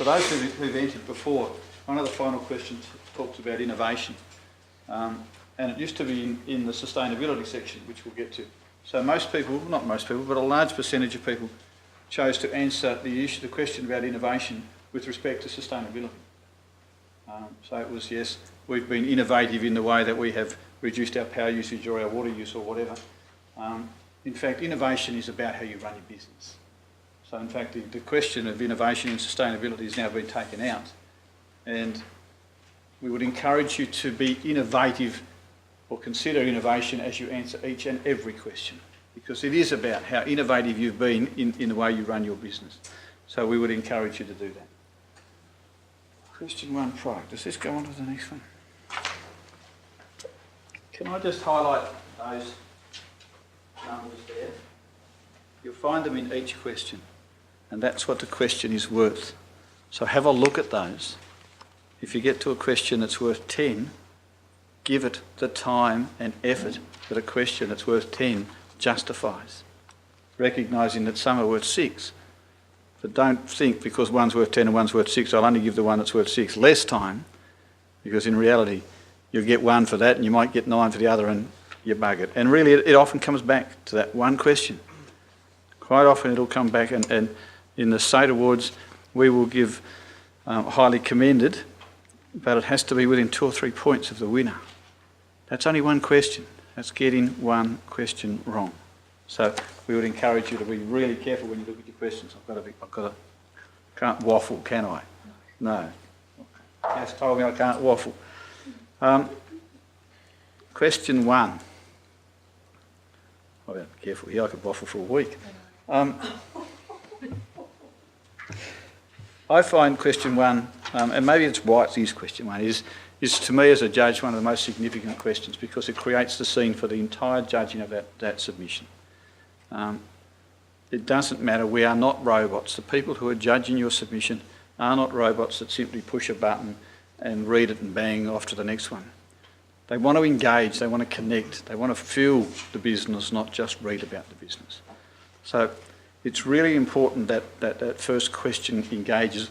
for those who've entered before, one of the final questions talks about innovation. And it used to be in the sustainability section, which we'll get to. So most people, not most people, but a large percentage of people chose to answer the question about innovation with respect to sustainability. So it was, yes, we've been innovative in the way that we have reduced our power usage or our water use or whatever. In fact, innovation is about how you run your business. So in fact, the question of innovation and sustainability has now been taken out. And we would encourage you to be innovative or consider innovation as you answer each and every question, because it is about how innovative you've been in the way you run your business. So we would encourage you to do that. Question 1, product. Does this go on to the next one? Can I just highlight those numbers there? You'll find them in each question, and that's what the question is worth. So have a look at those. If you get to a question that's worth 10, give it the time and effort that a question that's worth 10 justifies, recognising that some are worth 6. But don't think because one's worth 10 and one's worth 6, I'll only give the one that's worth 6 less time, because in reality you'll get 1 for that and you might get 9 for the other and you bug it. And really it often comes back to that one question. Quite often it'll come back, and in the SATE Awards we will give highly commended, but it has to be within 2 or 3 points of the winner. That's only one question. That's getting one question wrong. So we would encourage you to be really careful when you look at your questions. Can't waffle, can I? No. Cass told me I can't waffle. Question 1. I've got to be careful here, I could waffle for a week. I find question 1, and maybe it's why it's used question 1, is to me as a judge one of the most significant questions, because it creates the scene for the entire judging of that submission. It doesn't matter, we are not robots. The people who are judging your submission are not robots that simply push a button and read it and bang off to the next one. They want to engage, they want to connect, they want to feel the business, not just read about the business. So it's really important that first question engages.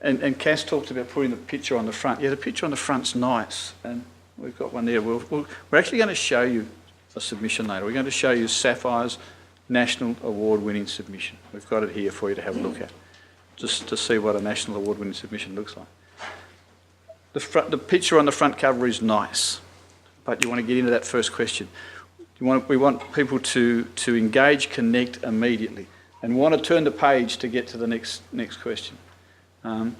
And Cass talked about putting the picture on the front. Yeah, the picture on the front's nice, and we've got one there. We're actually going to show you a submission later. We're going to show you Sapphire's National Award-winning submission. We've got it here for you to have a look at, just to see what a National Award-winning submission looks like. The picture on the front cover is nice, but you want to get into that first question. We want people to engage, connect immediately, and want to turn the page to get to the next question. I'm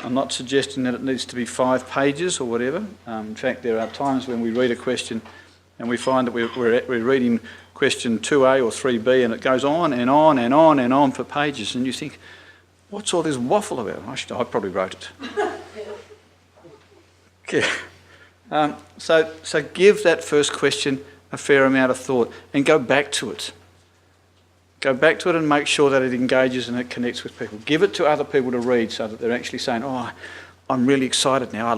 not suggesting that it needs to be 5 pages or whatever. In fact, there are times when we read a question and we find that we're reading question 2A or 3B, and it goes on and on and on and on for pages, and you think, what's all this waffle about? I probably wrote it. Okay. So give that first question a fair amount of thought and go back to it. Go back to it and make sure that it engages and it connects with people. Give it to other people to read so that they're actually saying, oh, I'm really excited now.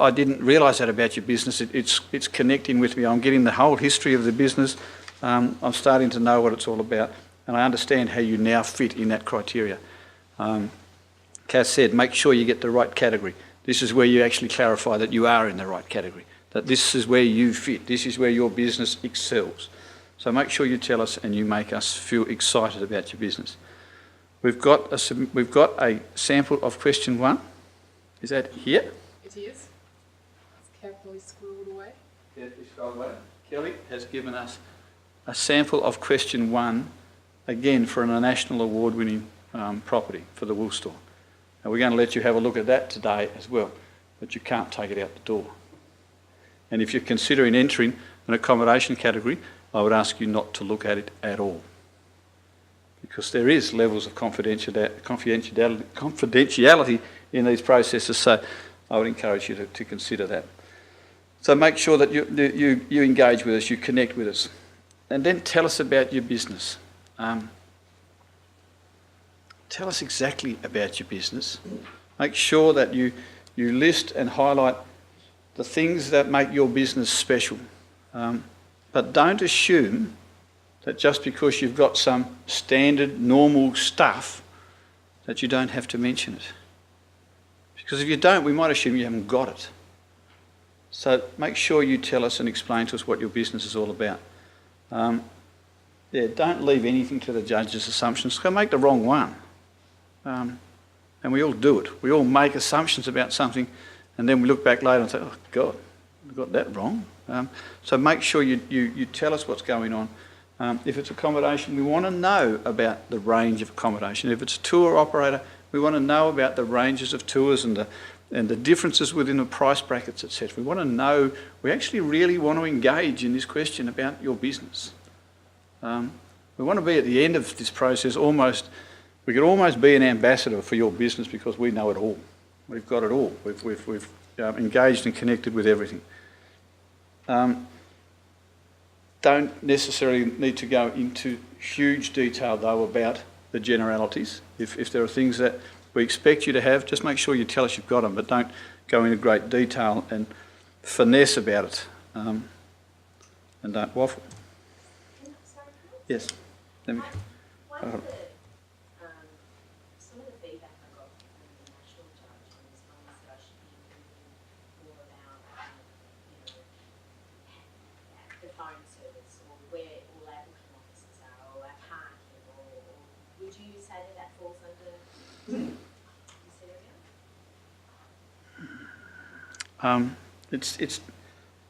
I didn't realise that about your business. It's connecting with me. I'm getting the whole history of the business. I'm starting to know what it's all about, and I understand how you now fit in that criteria. Cass said, make sure you get the right category. This is where you actually clarify that you are in the right category, that this is where you fit. This is where your business excels. So make sure you tell us and you make us feel excited about your business. We've got a sample of question 1. Is that here? It is. It's carefully scrolled away. Carefully scrolled away. Kelly has given us a sample of question 1, again for a national award-winning property for the wool store. Now we're going to let you have a look at that today as well, but you can't take it out the door. And if you're considering entering an accommodation category, I would ask you not to look at it at all, because there is levels of confidentiality in these processes, so I would encourage you to consider that. So make sure that you engage with us, you connect with us, and then tell us about your business. Tell us exactly about your business. Make sure that you list and highlight the things that make your business special. But don't assume that just because you've got some standard, normal stuff, that you don't have to mention it. Because if you don't, we might assume you haven't got it. So make sure you tell us and explain to us what your business is all about. Don't leave anything to the judge's assumptions. Go make the wrong one. And we all do it. We all make assumptions about something, and then we look back later and say, oh, God, I got that wrong. So make sure you tell us what's going on. If it's accommodation, we want to know about the range of accommodation. If it's a tour operator, we want to know about the ranges of tours and the differences within the price brackets, etc. We want to know, we actually really want to engage in this question about your business. We want to be at the end of this process we could almost be an ambassador for your business because we know it all. We've got it all. We've engaged and connected with everything. Don't necessarily need to go into huge detail though about the generalities. If there are things that we expect you to have, just make sure you tell us you've got them, but don't go into great detail and finesse about it, and don't waffle. Yes. Let me. One of the, some of the feedback I got from the national judge on this one was that I should be moving more about, the phone service or where all our booking offices are or our parking or would you say that falls under this area?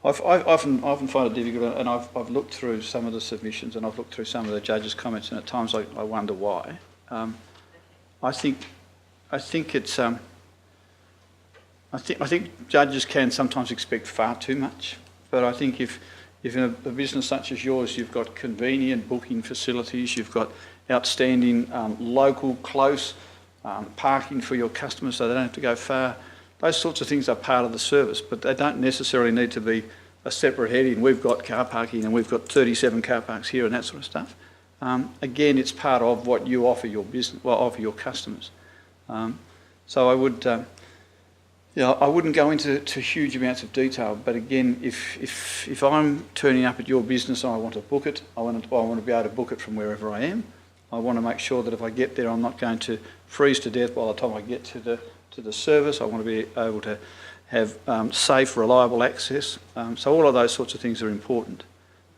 I often find it difficult, and I've looked through some of the submissions and I've looked through some of the judges' comments, and at times I wonder why. I think it's I think judges can sometimes expect far too much, but I think if in a business such as yours you've got convenient booking facilities, you've got outstanding local close parking for your customers so they don't have to go far. Those sorts of things are part of the service, but they don't necessarily need to be a separate heading. We've got car parking and we've got 37 car parks here and that sort of stuff. Again, it's part of what you offer your business, offer your customers. So I would, I wouldn't go into huge amounts of detail. But again, if I'm turning up at your business and I want to book it, I want to be able to book it from wherever I am. I want to make sure that if I get there, I'm not going to freeze to death by the time I get to the service. I want to be able to have safe, reliable access. So all of those sorts of things are important.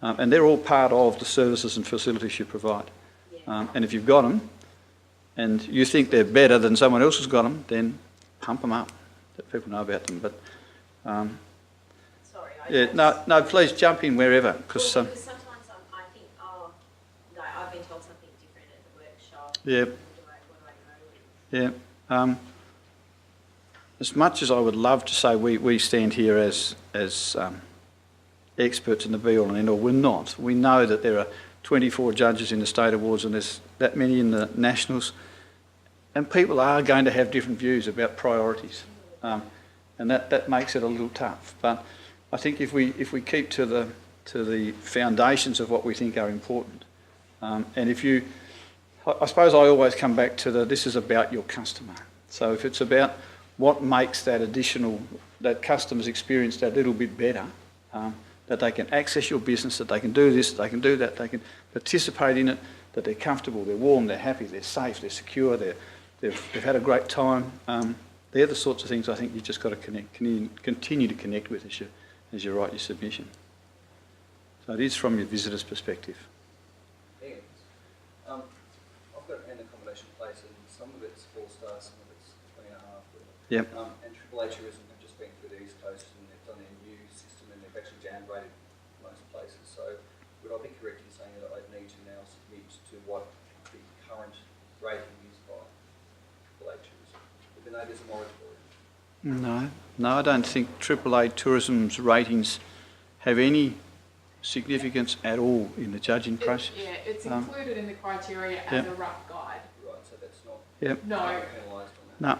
And they're all part of the services and facilities you provide. And if you've got them and you think they're better than someone else has got them, then pump them up, let people know about them. But Sorry, no, please jump in wherever. Because sometimes I think, no, I've been told something different at the workshop. Yeah. What do I go with? Yeah. As much as I would love to say we stand here as experts in the be-all and end-all, we're not. We know that there are 24 judges in the state awards and there's that many in the nationals, and people are going to have different views about priorities, and that makes it a little tough. But I think if we keep to the foundations of what we think are important, and I suppose I always come back to this is about your customer. So if it's about what makes that customer's experience that little bit better, that they can access your business, that they can do this, that they can do that, they can participate in it, that they're comfortable, they're warm, they're happy, they're safe, they're secure, they've had a great time. They're the sorts of things I think you've just got to continue to connect with as you write your submission. So it is from your visitor's perspective. Ian, I've got an accommodation place and some of it's 4 stars, some of it's 3.5. Yep. And AAA Tourism have just been through the East Coast and they've done their new system and they've actually downgraded most places. So would I be correct in saying that I'd need to now submit to what the current rating is by AAA Tourism, even though there's a moratorium? No, I don't think AAA Tourism's ratings have any significance at all in the judging process. It's included in the criteria as a rough guide. Right, so that's not No. penalised on that?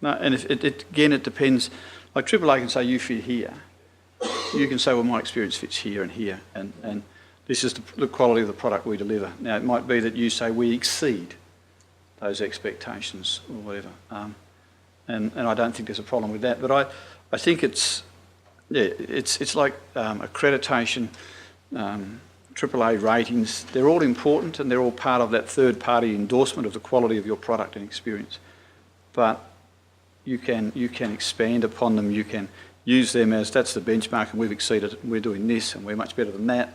No, and again, it depends. Like AAA can say you fit here. You can say, well, my experience fits here and here, and this is the quality of the product we deliver. Now, it might be that you say we exceed those expectations or whatever, and I don't think there's a problem with that. But I think it's like accreditation, AAA ratings. They're all important and they're all part of that third-party endorsement of the quality of your product and experience. But you can expand upon them, you can use them as that's the benchmark and we've exceeded it and we're doing this and we're much better than that.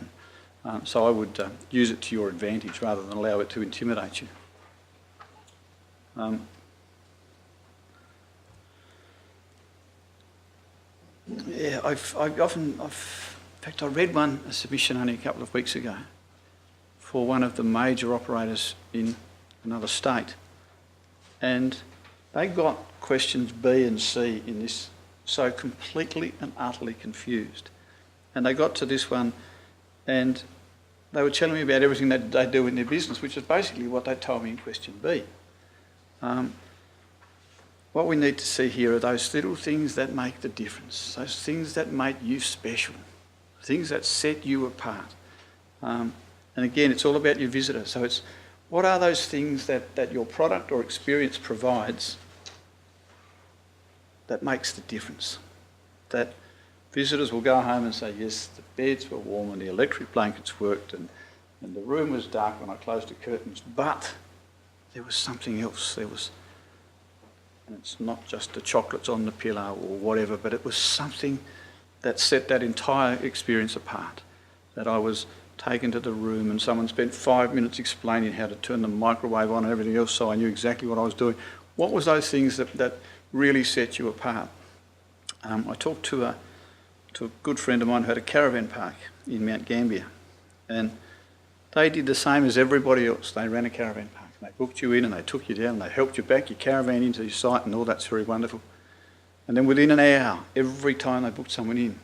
So I would use it to your advantage rather than allow it to intimidate you. Yeah, in fact I read a submission only a couple of weeks ago for one of the major operators in another state, and they got questions B and C in this so completely and utterly confused. And they got to this one and they were telling me about everything that they do in their business, which is basically what they told me in question B. What we need to see here are those little things that make the difference, those things that make you special, things that set you apart. And again, it's all about your visitor. So it's what are those things that your product or experience provides that makes the difference? That visitors will go home and say, yes, the beds were warm and the electric blankets worked and the room was dark when I closed the curtains, but there was something else. And it's not just the chocolates on the pillow or whatever, but it was something that set that entire experience apart. That I was taken to the room and someone spent 5 minutes explaining how to turn the microwave on and everything else, so I knew exactly what I was doing. What was those things that really set you apart? I talked to a good friend of mine who had a caravan park in Mount Gambier, and they did the same as everybody else. They ran a caravan park. They booked you in and they took you down and they helped you back your caravan into your site and all that's very wonderful. And then within an hour, every time they booked someone in,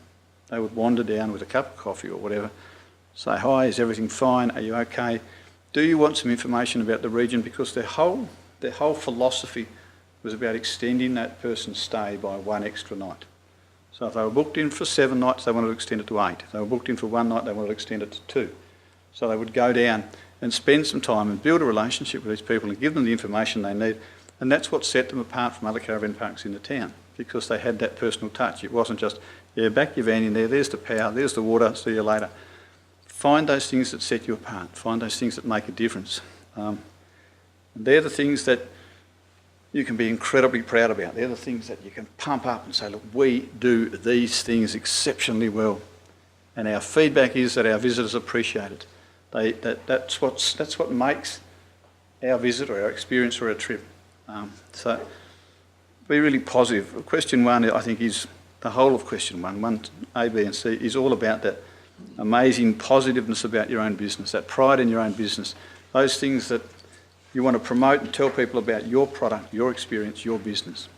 they would wander down with a cup of coffee or whatever, say, hi, is everything fine? Are you okay? Do you want some information about the region? Because their whole philosophy was about extending that person's stay by one extra night. So if they were booked in for 7 nights, they wanted to extend it to 8. If they were booked in for 1 night, they wanted to extend it to 2. So they would go down and spend some time and build a relationship with these people and give them the information they need. And that's what set them apart from other caravan parks in the town, because they had that personal touch. It wasn't just, yeah, back your van in there, there's the power, there's the water, see you later. Find those things that set you apart. Find those things that make a difference. And they're the things that you can be incredibly proud about. They're the things that you can pump up and say, look, we do these things exceptionally well. And our feedback is that our visitors appreciate it. That's what makes our visit or our experience or our trip. So be really positive. Question 1, I think, is the whole of question 1, A, B and C, is all about that amazing positiveness about your own business, that pride in your own business, those things that you want to promote and tell people about your product, your experience, your business.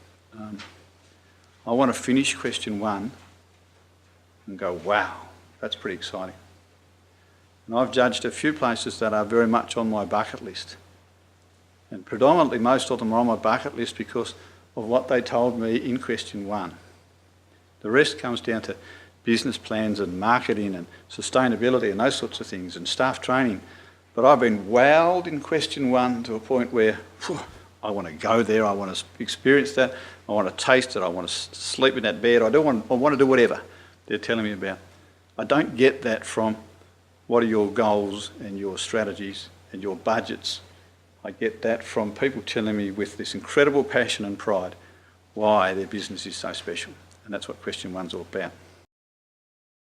I want to finish question 1 and go, wow, that's pretty exciting. And I've judged a few places that are very much on my bucket list. And predominantly most of them are on my bucket list because of what they told me in question 1. The rest comes down to business plans and marketing and sustainability and those sorts of things and staff training. But I've been wowed in question 1 to a point where I want to go there, I want to experience that, I want to taste it, I want to sleep in that bed, I want to do whatever they're telling me about. I don't get that from what are your goals and your strategies and your budgets. I get that from people telling me with this incredible passion and pride why their business is so special. And that's what question 1's all about.